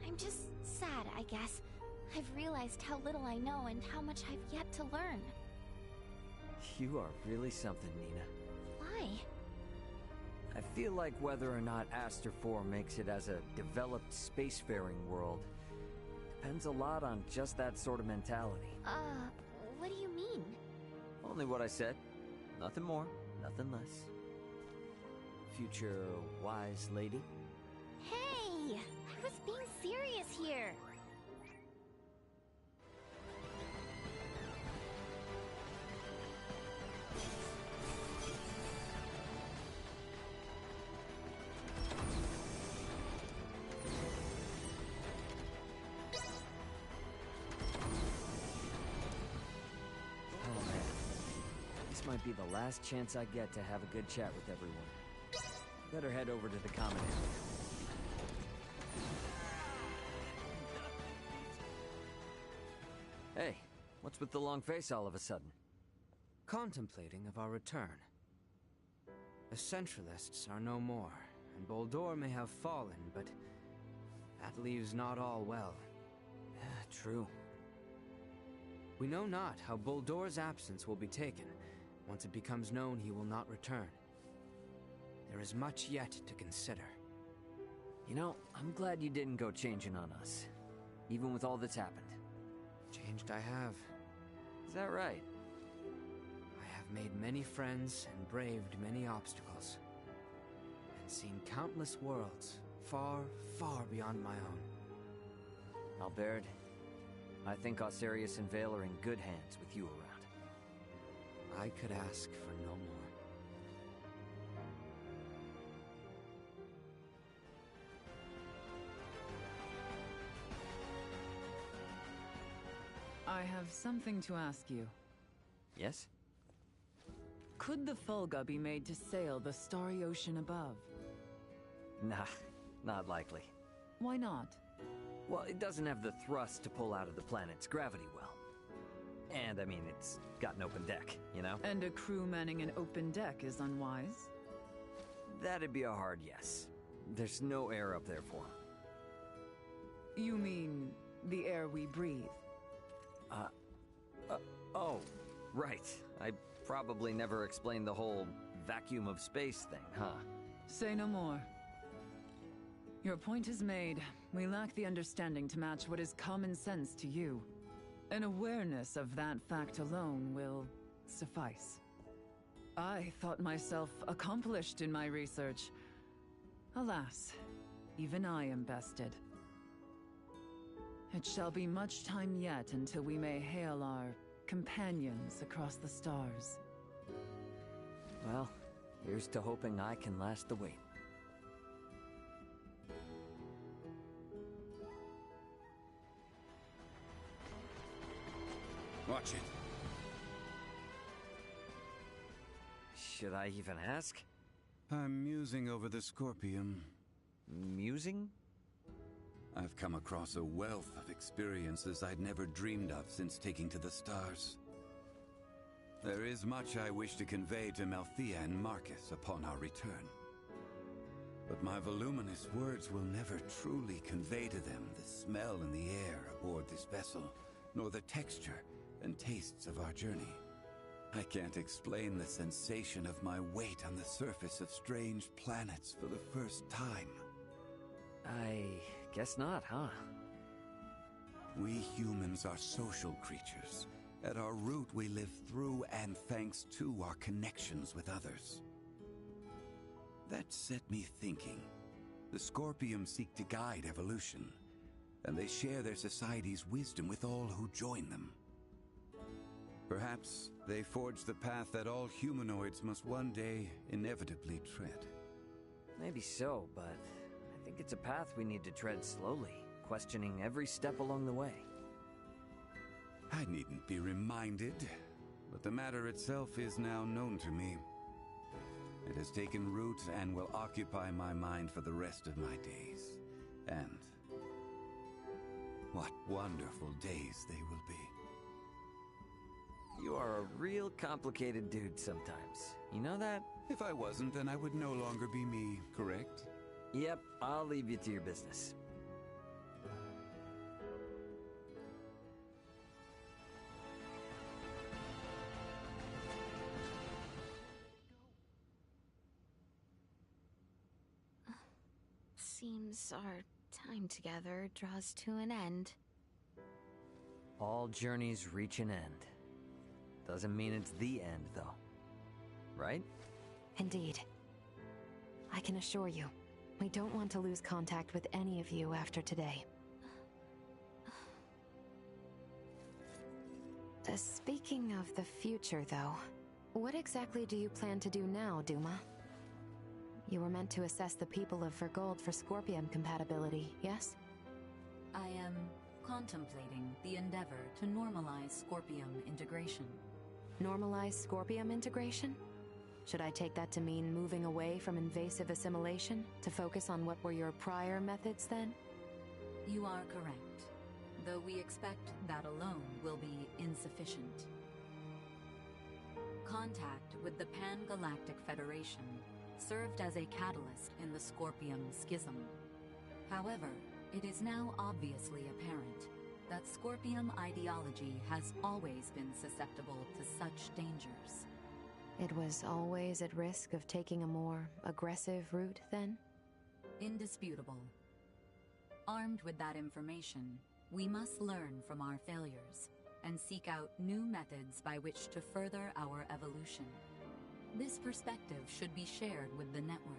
I'm just sad, I guess. I've realized how little I know and how much I've yet to learn. You are really something, Nina. Why? I feel like whether or not Aster 4 makes it as a developed spacefaring world depends a lot on just that sort of mentality. What do you mean? Only what I said. Nothing more, nothing less. future wise lady? Hey! I was being serious here! Oh man. This might be the last chance I get to have a good chat with everyone. Better head over to the common area. Hey, what's with the long face all of a sudden? Contemplating of our return. The Centralists are no more, and Boldore may have fallen, but that leaves not all well. True. We know not how Boldore's absence will be taken. Once it becomes known he will not return. There is much yet to consider. You know, I'm glad you didn't go changing on us, even with all that's happened. Changed I have. Is that right? I have made many friends and braved many obstacles. And seen countless worlds, far, far beyond my own. Albert, I think Osarius and Vale are in good hands with you around. I could ask for no more. I have something to ask you. Yes? Could the Fulga be made to sail the starry ocean above? Nah, not likely. Why not? Well, it doesn't have the thrust to pull out of the planet's gravity well. And, I mean, it's got an open deck, you know? And a crew manning an open deck is unwise? That'd be a hard yes. There's no air up there for 'em. You mean the air we breathe? Oh, right. I probably never explained the whole vacuum of space thing, huh? Say no more. Your point is made. We lack the understanding to match what is common sense to you. An awareness of that fact alone will suffice. I thought myself accomplished in my research. Alas, even I am bested. It shall be much time yet until we may hail our companions across the stars. Well, here's to hoping I can last the wait. Watch it. Should I even ask? I'm musing over the Scorpium. Musing? I've come across a wealth of experiences I'd never dreamed of since taking to the stars. There is much I wish to convey to Malthea and Marcus upon our return. But my voluminous words will never truly convey to them the smell in the air aboard this vessel, nor the texture and tastes of our journey. I can't explain the sensation of my weight on the surface of strange planets for the first time. I guess not, huh? We humans are social creatures. At our root, we live through and thanks to our connections with others. That set me thinking. The Scorpium seek to guide evolution, and they share their society's wisdom with all who join them. Perhaps they forge the path that all humanoids must one day inevitably tread. Maybe so, but I think it's a path we need to tread slowly, questioning every step along the way. I needn't be reminded, but the matter itself is now known to me. It has taken root and will occupy my mind for the rest of my days. And what wonderful days they will be. You are a real complicated dude sometimes. You know that? If I wasn't, then I would no longer be me, correct? Yep, I'll leave you to your business. Seems our time together draws to an end. All journeys reach an end. Doesn't mean it's the end, though. Right? Indeed. I can assure you, we don't want to lose contact with any of you after today. Speaking of the future, though, what exactly do you plan to do now, Duma? You were meant to assess the people of Vergold for Scorpium compatibility, yes? I am contemplating the endeavor to normalize Scorpium integration. Normalize Scorpium integration? Should I take that to mean moving away from invasive assimilation to focus on what were your prior methods then? You are correct, though we expect that alone will be insufficient. Contact with the Pan-Galactic Federation served as a catalyst in the Scorpium schism. However, it is now obviously apparent that Scorpium ideology has always been susceptible to such dangers. It was always at risk of taking a more aggressive route, then? Indisputable. Armed with that information, we must learn from our failures and seek out new methods by which to further our evolution. This perspective should be shared with the network.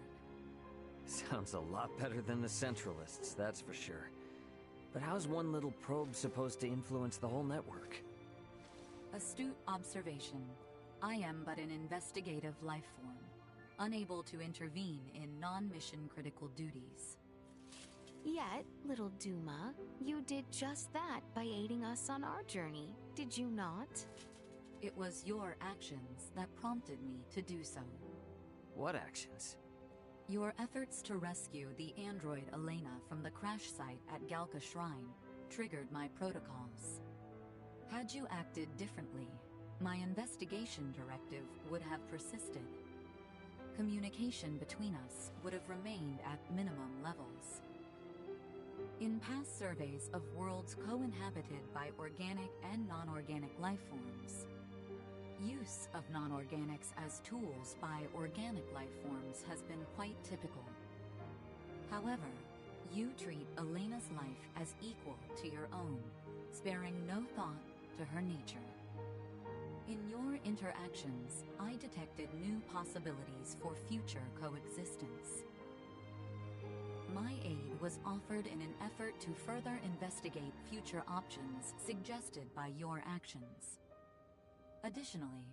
Sounds a lot better than the Centralists, that's for sure. But how's one little probe supposed to influence the whole network? Astute observation. I am but an investigative life form, unable to intervene in non-mission critical duties. Yet, little Duma, you did just that by aiding us on our journey, did you not? It was your actions that prompted me to do so. What actions? Your efforts to rescue the android Elena from the crash site at Galka Shrine triggered my protocols. Had you acted differently, my investigation directive would have persisted. Communication between us would have remained at minimum levels. In past surveys of worlds co-inhabited by organic and non-organic life forms, use of non-organics as tools by organic life forms has been quite typical. However, you treat Elena's life as equal to your own, sparing no thought to her nature. In your interactions, I detected new possibilities for future coexistence. My aid was offered in an effort to further investigate future options suggested by your actions. Additionally,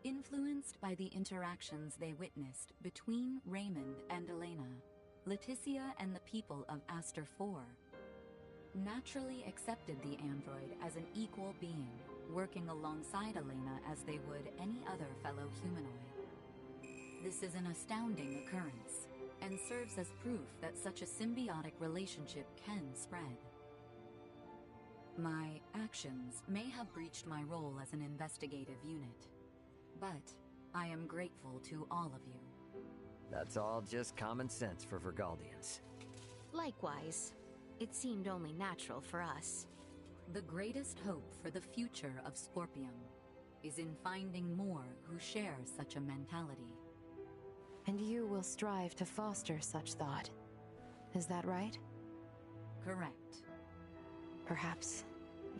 influenced by the interactions they witnessed between Raymond and Elena, Leticia and the people of Aster 4 naturally accepted the android as an equal being, working alongside Elena as they would any other fellow humanoid. This is an astounding occurrence, and serves as proof that such a symbiotic relationship can spread. My actions may have breached my role as an investigative unit, but I am grateful to all of you. That's all just common sense for Vergaldians. Likewise, it seemed only natural for us. The greatest hope for the future of Scorpium is in finding more who share such a mentality. And you will strive to foster such thought. Is that right? Correct. Perhaps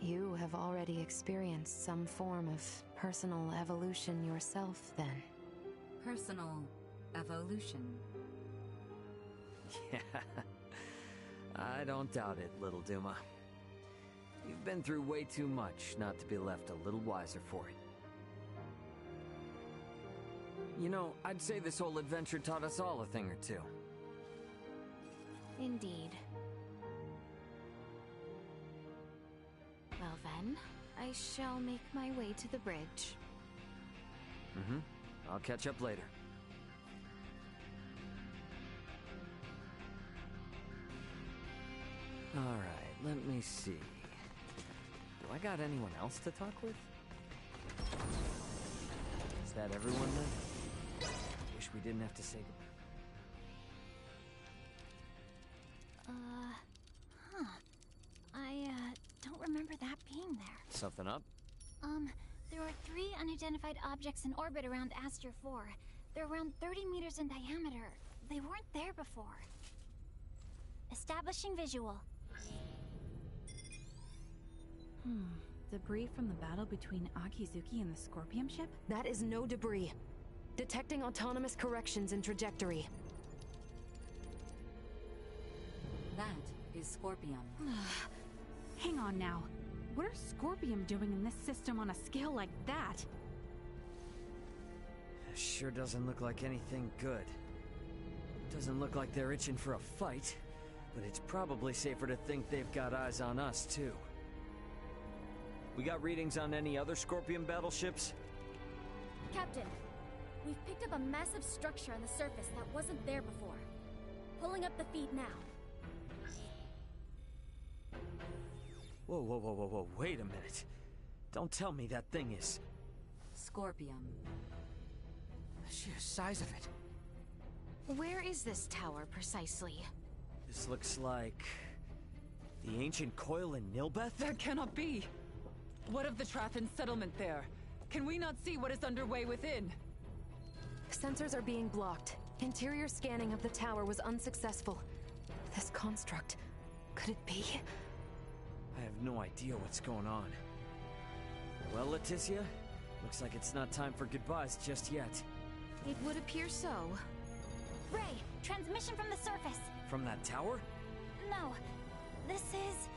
you have already experienced some form of personal evolution yourself, then. Personal evolution. Yeah. I don't doubt it, little Duma. You've been through way too much not to be left a little wiser for it. You know, I'd say this whole adventure taught us all a thing or two. Indeed. Well then, I shall make my way to the bridge. Mm-hmm. I'll catch up later. Alright, let me see. Do I got anyone else to talk with? Is that everyone then? Wish we didn't have to say goodbye. I don't remember that being there. Something up? There are 3 unidentified objects in orbit around Aster 4. They're around 30 meters in diameter. They weren't there before. Establishing visual. Debris from the battle between Akizuki and the Scorpium ship? That is no debris. Detecting autonomous corrections in trajectory. is Scorpium. Hang on now. What are Scorpium doing in this system on a scale like that? Sure doesn't look like anything good. Doesn't look like they're itching for a fight, but it's probably safer to think they've got eyes on us, too. We got readings on any other Scorpion battleships? Captain, we've picked up a massive structure on the surface that wasn't there before. Pulling up the feed now. Whoa, whoa, whoa, whoa, whoa, wait a minute. Don't tell me that thing is... Scorpium. The sheer size of it. Where is this tower, precisely? This looks like... the ancient coil in Nilbeth? That cannot be! What of the Trathan settlement there? Can we not see what is underway within? Sensors are being blocked. Interior scanning of the tower was unsuccessful. This construct... could it be? I have no idea what's going on. Well, Leticia, looks like it's not time for goodbyes just yet. It would appear so. Ray, transmission from the surface. From that tower? No, this is...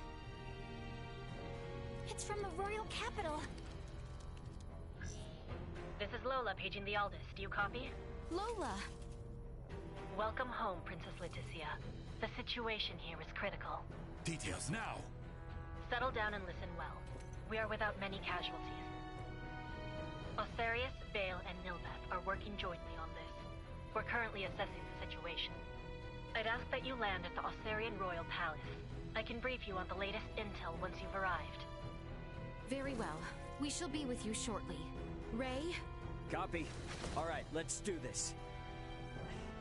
it's from the royal capital. This is Lola paging the Aldous. Do you copy? Lola! Welcome home, Princess Leticia. The situation here is critical. Details now! Settle down and listen well. We are without many casualties. Osarius, Vale, and Nilbeth are working jointly on this. We're currently assessing the situation. I'd ask that you land at the Osarian Royal Palace. I can brief you on the latest intel once you've arrived. Very well. We shall be with you shortly. Ray? Copy. Alright, let's do this.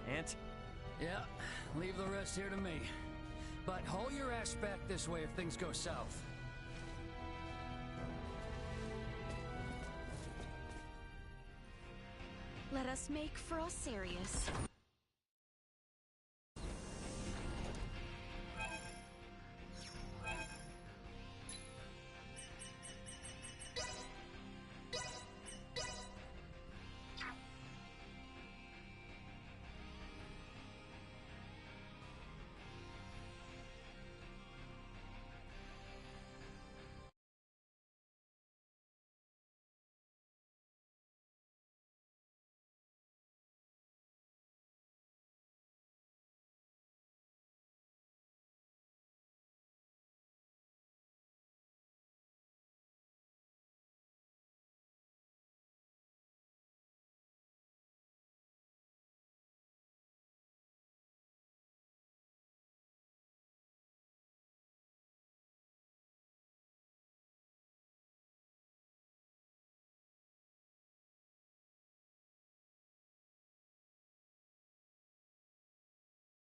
Ant? Yeah, leave the rest here to me. But haul your ass back this way if things go south. Let us make for Osarius.